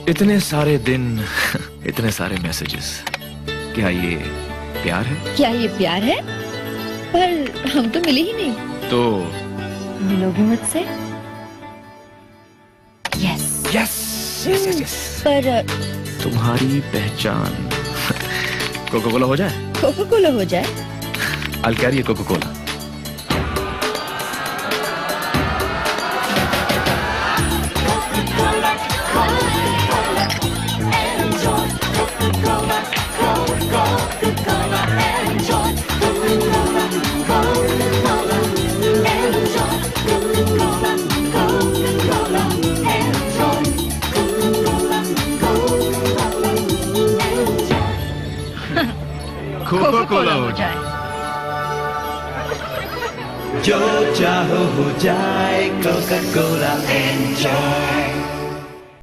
इतने सारे दिन, इतने सारे मैसेजेस, क्या ये प्यार है? क्या ये प्यार है? पर हम तो मिले ही नहीं। तो मिलोगे मुझसे? Yes yes yes yes yes. पर तुम्हारी पहचान कोका कोला हो जाए? कोका कोला हो जाए? I'll carry a Coca-Cola. Coca Cola हो जाए। जो चाहो हो जाए, कोका कोला एंजॉय।